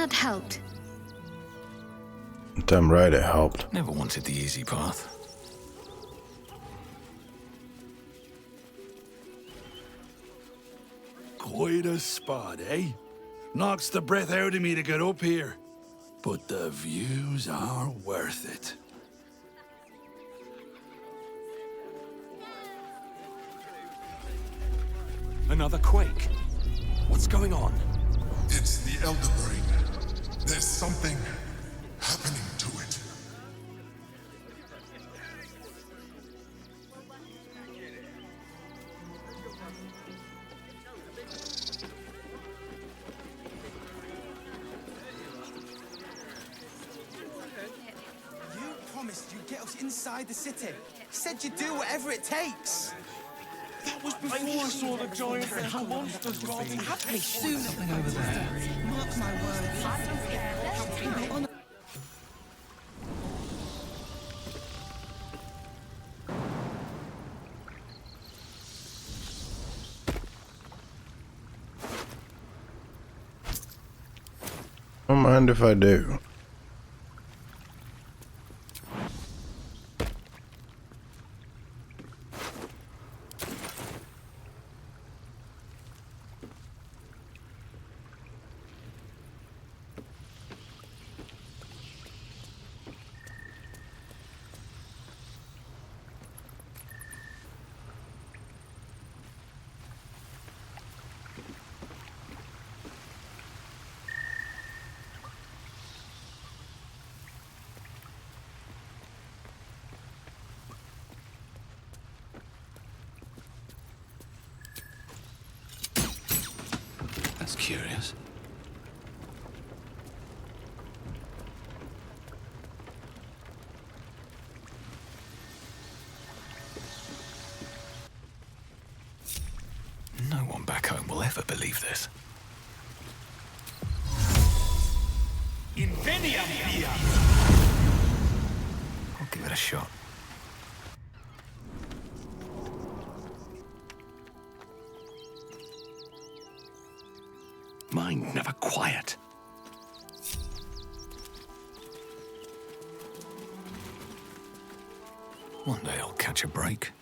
That helped. Damn right it helped. Never wanted the easy path. Quite a spot, eh? Knocks the breath out of me to get up here. But the views are worth it. Another quake. What's going on? It's the Elder Brain. There's something happening to it. You promised you'd get us inside the city. Said you'd do whatever it takes. That was before I saw the giant metal monsters rolling. Happily soon over there. Mark my words. Don't mind if I do. That's curious. No one back home will ever believe this. I'll give it a shot. Mind never quiet. One day I'll catch a break.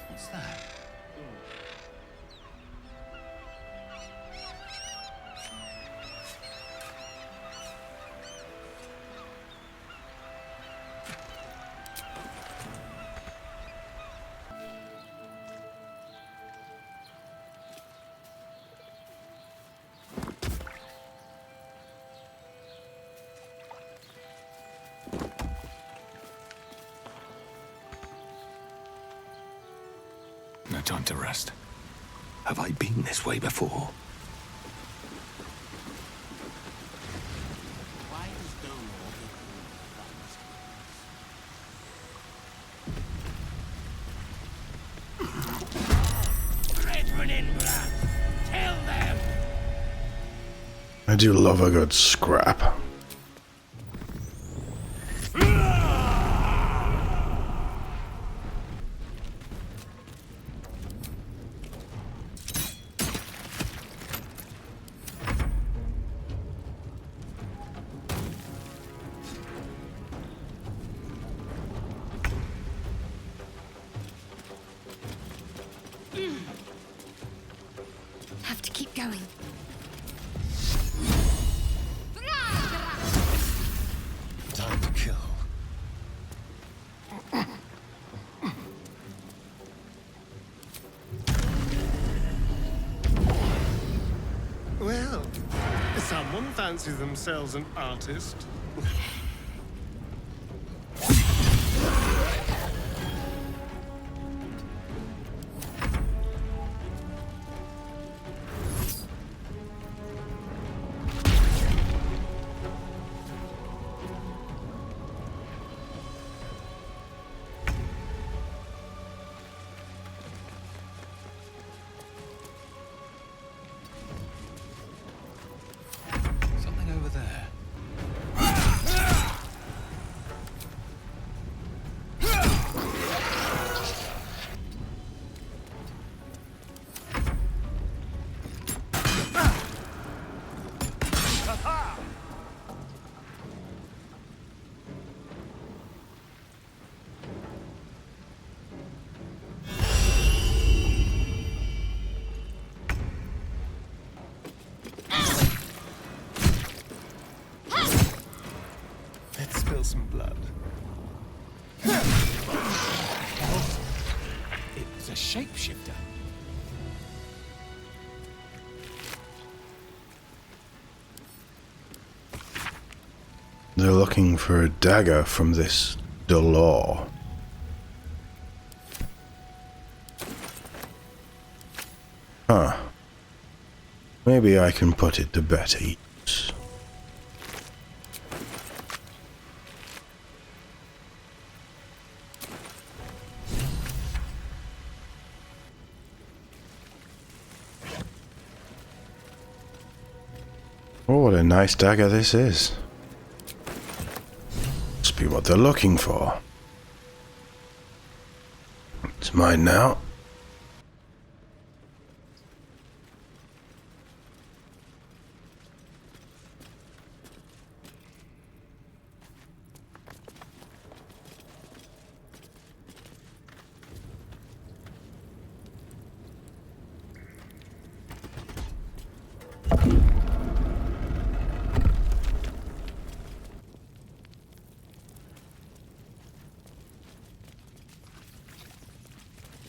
What's that? No time to rest. Have I been this way before? I do love a good scrap. Have to keep going. Time to kill. Well, someone fancies themselves an artist. over there? Let's spill some blood. It's a shapeshifter. They're looking for a dagger from this Baldur. Huh. Maybe I can put it to better use. Oh, what a nice dagger this is. Must be what they're looking for. It's mine now.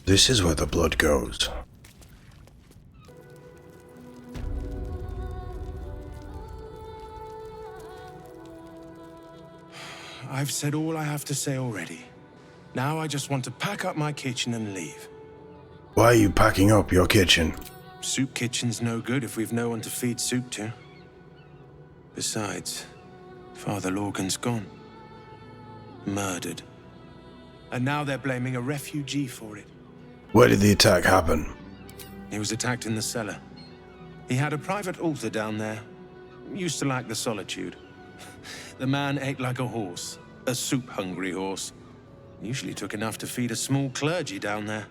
This is where the blood goes. I've said all I have to say already. Now I just want to pack up my kitchen and leave. Why are you packing up your kitchen? Soup kitchen's no good if we've no one to feed soup to. Besides, Father Lorgan's gone. Murdered. And now they're blaming a refugee for it. Where did the attack happen? He was attacked in the cellar. He had a private altar down there. Used to like the solitude. The man ate like a horse. A soup-hungry horse. Usually took enough to feed a small clergy down there.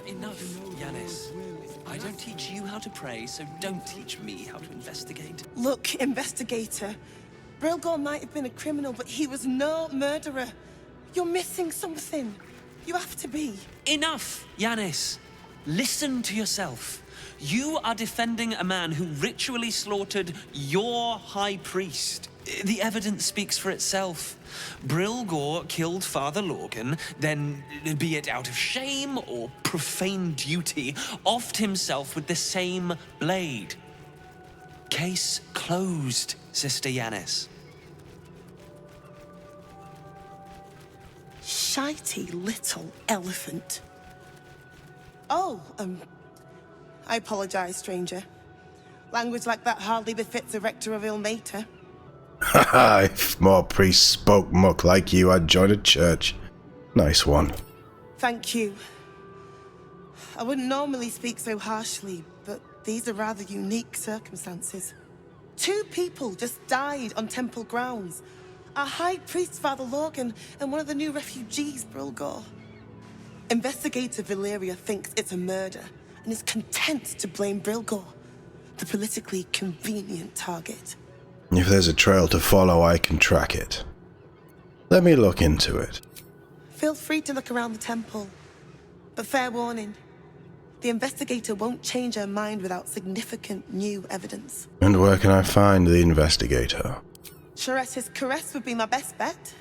Enough, Yanis. I don't teach you how to pray, so don't teach me how to investigate. Look, investigator. Brilgor might have been a criminal, but he was no murderer. You're missing something. You have to be. Enough, Yanis. Listen to yourself. You are defending a man who ritually slaughtered your high priest. The evidence speaks for itself. Brilgor killed Father Lorgan, then, be it out of shame or profane duty, offed himself with the same blade. Case closed, Sister Yanis. Shitey little elephant. Oh, I apologize, stranger. Language like that hardly befits a rector of Ilmater. Haha, if more priests spoke muck like you, I'd join a church. Nice one. Thank you. I wouldn't normally speak so harshly, but these are rather unique circumstances. 2 people just died on temple grounds. Our high priest, Father Lorgan, and one of the new refugees, Brilgor. Investigator Valeria thinks it's a murder and is content to blame Brilgor, the politically convenient target. If there's a trail to follow, I can track it. Let me look into it. Feel free to look around the temple. But fair warning, the investigator won't change her mind without significant new evidence. And where can I find the investigator? Charette's caress would be my best bet.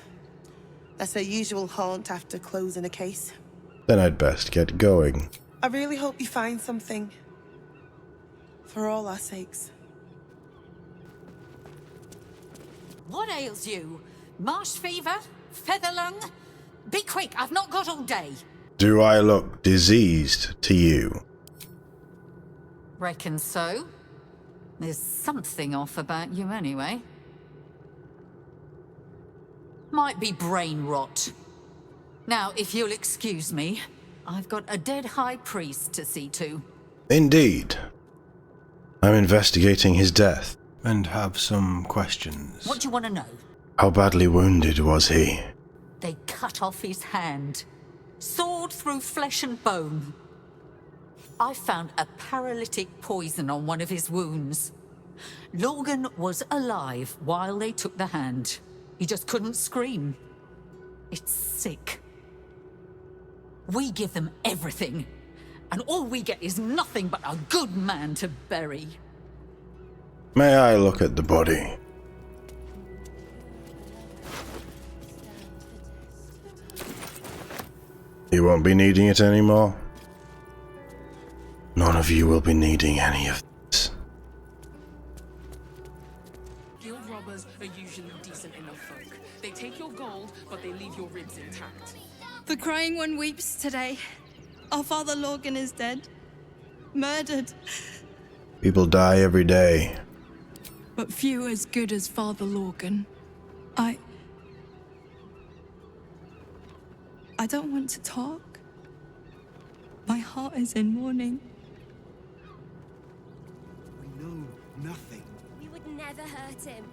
That's her usual haunt after closing a case. Then I'd best get going. I really hope you find something. For all our sakes. What ails you? Marsh fever? Feather lung? Be quick, I've not got all day. Do I look diseased to you? Reckon so. There's something off about you anyway. Might be brain rot. Now, if you'll excuse me, I've got a dead high priest to see to. Indeed. I'm investigating his death and have some questions. What do you want to know? How badly wounded was he? They cut off his hand. Sword through flesh and bone. I found a paralytic poison on one of his wounds. Logan was alive while they took the hand. He just couldn't scream. It's sick. We give them everything, and all we get is nothing but a good man to bury. May I look at the body? You won't be needing it anymore. None of you will be needing any of this. Guild robbers are usually decent enough folk. They take your gold, but they leave your ribs intact. The crying one weeps today. Our father Logan is dead. Murdered. People die every day. But few as good as Father Logan. I don't want to talk. My heart is in mourning. We know nothing. We would never hurt him.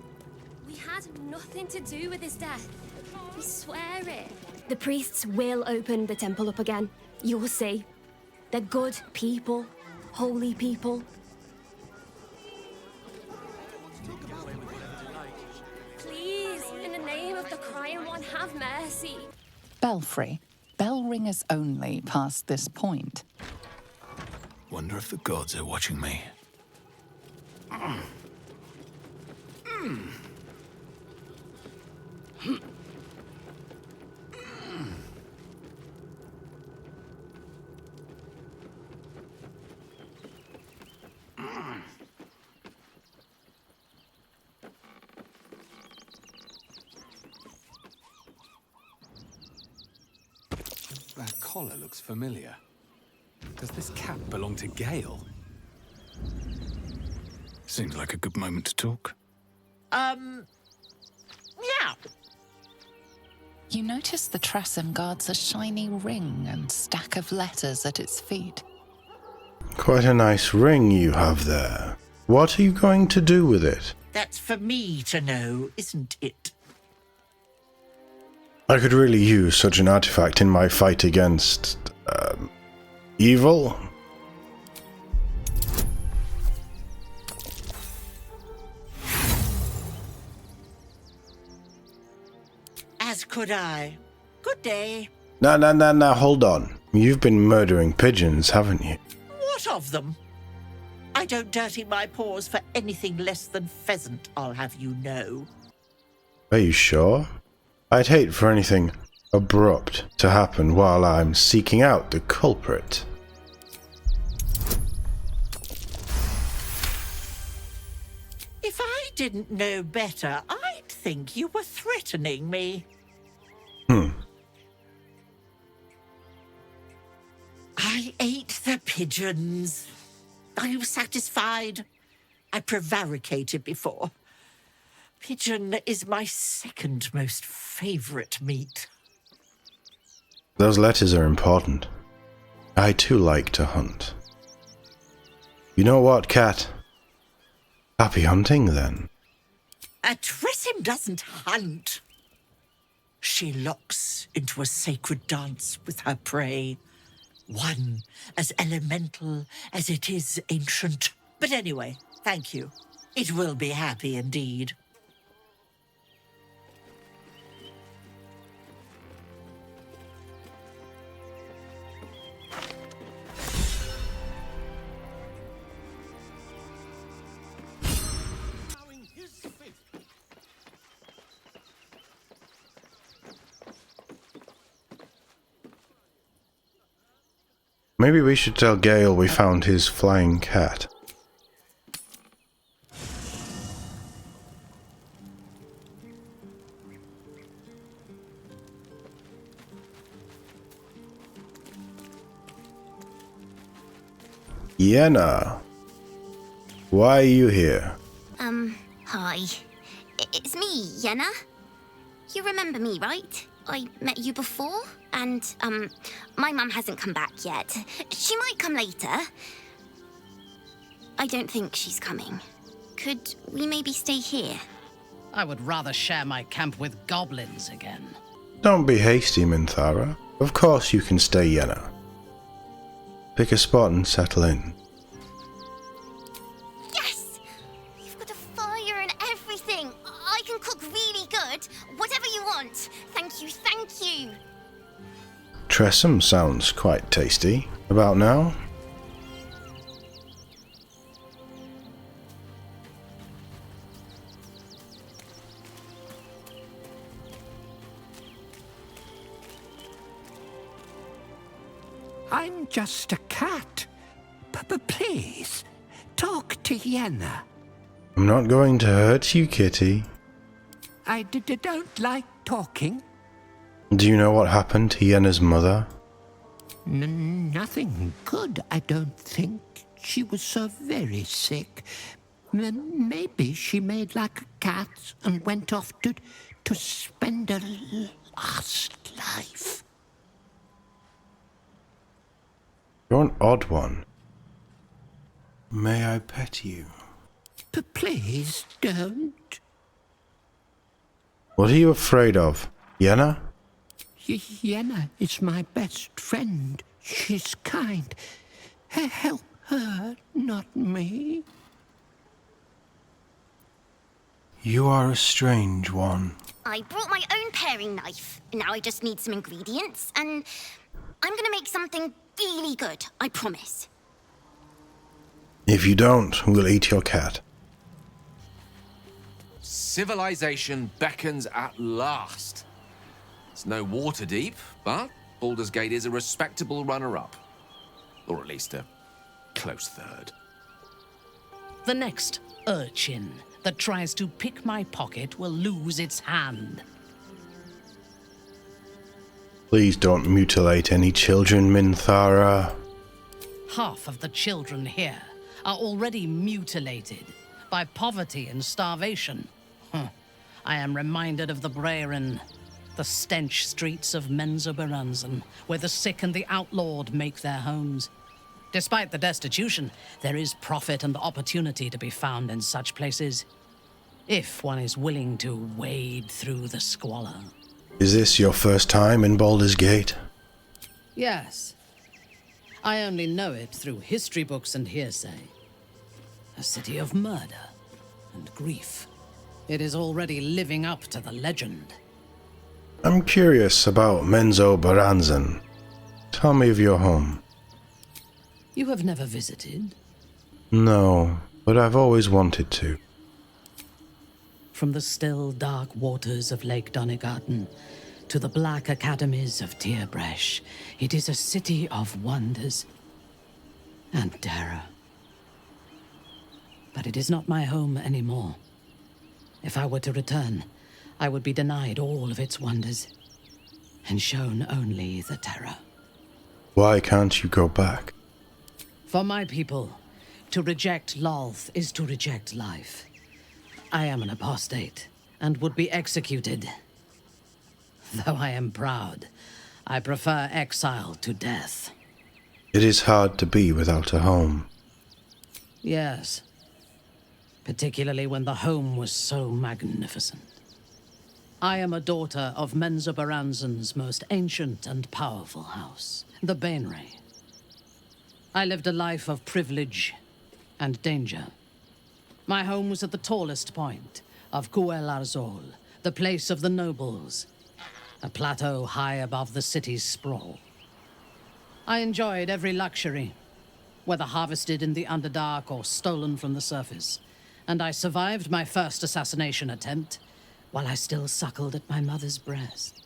We had nothing to do with his death. We swear it. The priests will open the temple up again. You'll see. They're good people. Holy people. Please, in the name of the crying one, have mercy. Belfry. Bell ringers only past this point. Wonder if the gods are watching me. That collar looks familiar. Does this cap belong to Gale? Seems like a good moment to talk. Yeah. You notice the Tressum guards a shiny ring and stack of letters at its feet. Quite a nice ring you have there. What are you going to do with it? That's for me to know, isn't it? I could really use such an artifact in my fight against, evil? As could I. Good day. Now, hold on. You've been murdering pigeons, haven't you? What of them? I don't dirty my paws for anything less than pheasant, I'll have you know. Are you sure? I'd hate for anything abrupt to happen while I'm seeking out the culprit. If I didn't know better, I'd think you were threatening me. I ate the pigeons. Are you satisfied? I prevaricated before. Pigeon is my second most favourite meat. Those letters are important. I too like to hunt. You know what, Cat? Happy hunting, then. A Tressum doesn't hunt. She locks into a sacred dance with her prey. One as elemental as it is ancient. But anyway, thank you. It will be happy indeed. Maybe we should tell Gale we found his flying cat. Yenna. Why are you here? Hi. It's me, Yenna. You remember me, right? I met you before, and, my mum hasn't come back yet. She might come later. I don't think she's coming. Could we maybe stay here? I would rather share my camp with goblins again. Don't be hasty, Minthara. Of course you can stay, Yenna. Pick a spot and settle in. Yes! You've got a fire and everything. I can cook really good. Whatever you want. Thank you, thank you. Tressum sounds quite tasty. About now? I'm just a cat. Please, talk to Yenna. I'm not going to hurt you, kitty. I don't like talking. Do you know what happened to Yenna's mother? Nothing good, I don't think. She was so very sick. Maybe she made like a cat and went off to spend her last life. You're an odd one. May I pet you? Please don't. What are you afraid of, Yenna? Yenna is my best friend. She's kind. Help her, not me. You are a strange one. I brought my own paring knife. Now I just need some ingredients, and I'm gonna make something really good, I promise. If you don't, we'll eat your cat. Civilization beckons at last. It's no water deep, but Baldur's Gate is a respectable runner-up. Or at least a close third. The next urchin that tries to pick my pocket will lose its hand. Please don't mutilate any children, Minthara. Half of the children here are already mutilated by poverty and starvation. I am reminded of the Faerun, the stench streets of Menzoberranzan, where the sick and the outlawed make their homes. Despite the destitution, there is profit and opportunity to be found in such places, if one is willing to wade through the squalor. Is this your first time in Baldur's Gate? Yes. I only know it through history books and hearsay. A city of murder and grief. It is already living up to the legend. I'm curious about Menzoberranzan. Tell me of your home. You have never visited? No, but I've always wanted to. From the still, dark waters of Lake Donegarten to the black academies of Tierbresh, it is a city of wonders and terror. But it is not my home anymore. If I were to return, I would be denied all of its wonders and shown only the terror. Why can't you go back? For my people, to reject Lolth is to reject life. I am an apostate and would be executed. Though I am proud, I prefer exile to death. It is hard to be without a home. Yes. Particularly when the home was so magnificent. I am a daughter of Menzoberranzan's most ancient and powerful house, the Bainray. I lived a life of privilege and danger. My home was at the tallest point of Cuel Arzol, the place of the nobles, a plateau high above the city's sprawl. I enjoyed every luxury, whether harvested in the Underdark or stolen from the surface, and I survived my first assassination attempt while I still suckled at my mother's breast.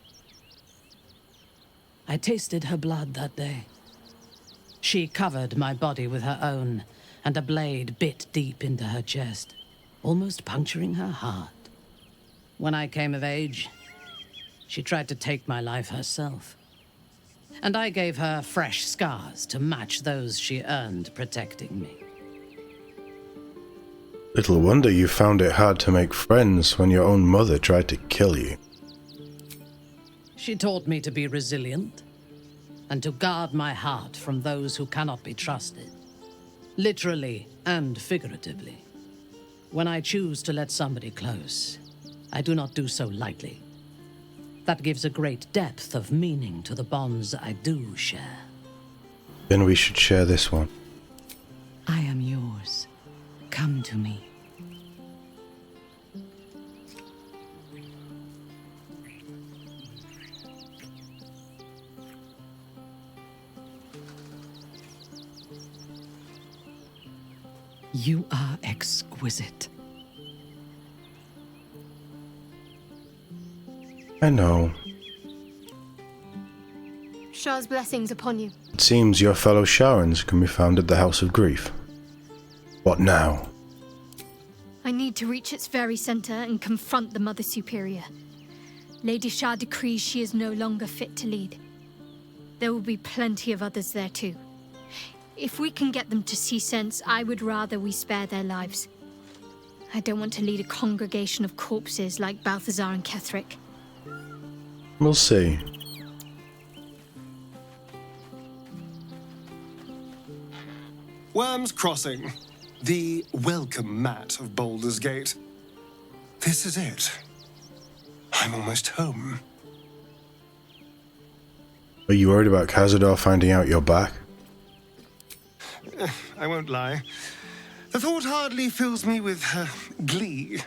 I tasted her blood that day. She covered my body with her own, and a blade bit deep into her chest, almost puncturing her heart. When I came of age, she tried to take my life herself, and I gave her fresh scars to match those she earned protecting me. Little wonder you found it hard to make friends when your own mother tried to kill you. She taught me to be resilient and to guard my heart from those who cannot be trusted, literally and figuratively. When I choose to let somebody close, I do not do so lightly. That gives a great depth of meaning to the bonds I do share. Then we should share this one. I am yours. Come to me. You are exquisite. I know. Shah's blessings upon you. It seems your fellow Sharans can be found at the House of Grief. What now? I need to reach its very center and confront the Mother Superior. Lady Shah decrees she is no longer fit to lead. There will be plenty of others there too. If we can get them to see sense, I would rather we spare their lives. I don't want to lead a congregation of corpses like Balthazar and Ketheric. We'll see. Worm's Crossing, the welcome mat of Baldur's Gate. This is it. I'm almost home. Are you worried about Cazador finding out you're back? I won't lie. The thought hardly fills me with glee.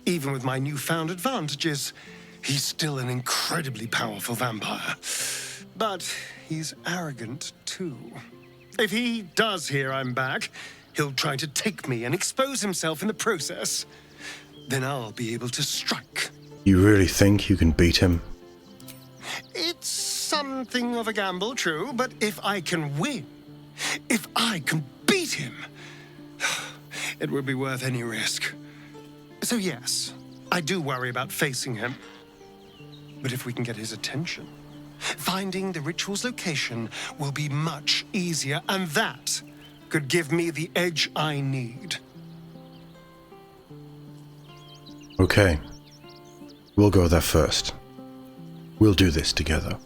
Even with my newfound advantages, he's still an incredibly powerful vampire. But he's arrogant too. If he does hear I'm back, he'll try to take me and expose himself in the process. Then I'll be able to strike. You really think you can beat him? It's something of a gamble, true, but if I can win, if I can beat him, it would be worth any risk. So yes, I do worry about facing him. But if we can get his attention, finding the ritual's location will be much easier, and that could give me the edge I need. Okay. We'll go there first. We'll do this together.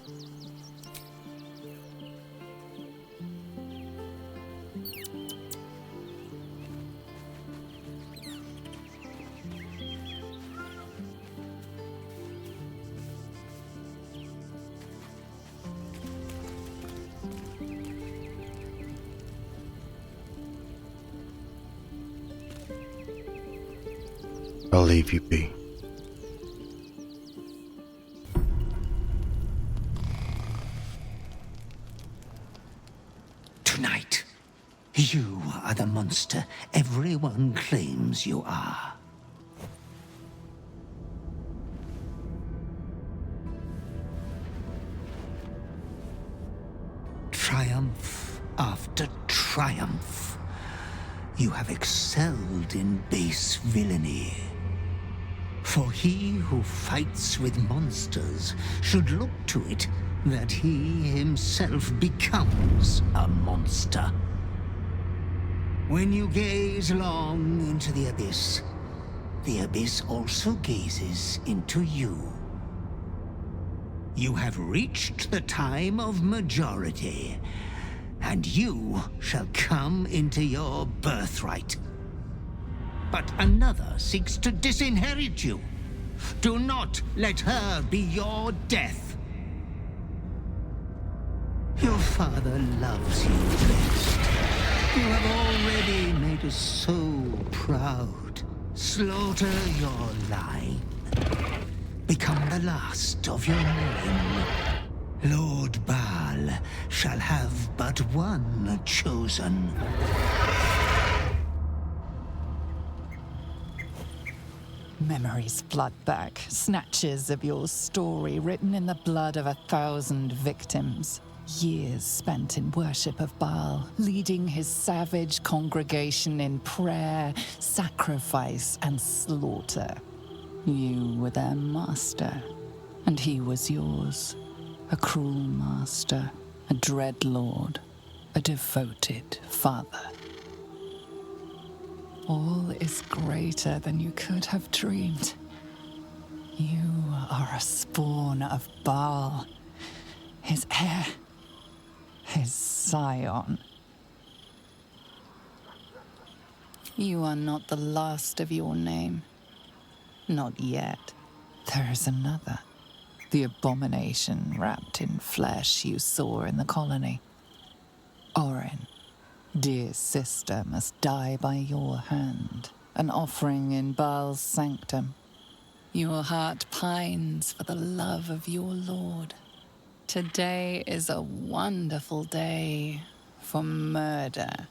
I'll leave you be. Tonight, you are the monster everyone claims you are. Triumph after triumph, you have excelled in base villainy. For he who fights with monsters should look to it that he himself becomes a monster. When you gaze long into the abyss also gazes into you. You have reached the time of majority, and you shall come into your birthright. But another seeks to disinherit you. Do not let her be your death. Your father loves you best. You have already made us so proud. Slaughter your line. Become the last of your name. Lord Baal shall have but one chosen. Memories flood back, snatches of your story written in the blood of 1,000 victims. Years spent in worship of Baal, leading his savage congregation in prayer, sacrifice, and slaughter. You were their master, and he was yours. A cruel master, a dread lord, a devoted father. All is greater than you could have dreamed. You are a spawn of Baal, his heir, his scion. You are not the last of your name. Not yet. There is another. The abomination wrapped in flesh you saw in the colony. Orin, dear sister, must die by your hand, an offering in Baal's sanctum. Your heart pines for the love of your lord. Today is a wonderful day for murder.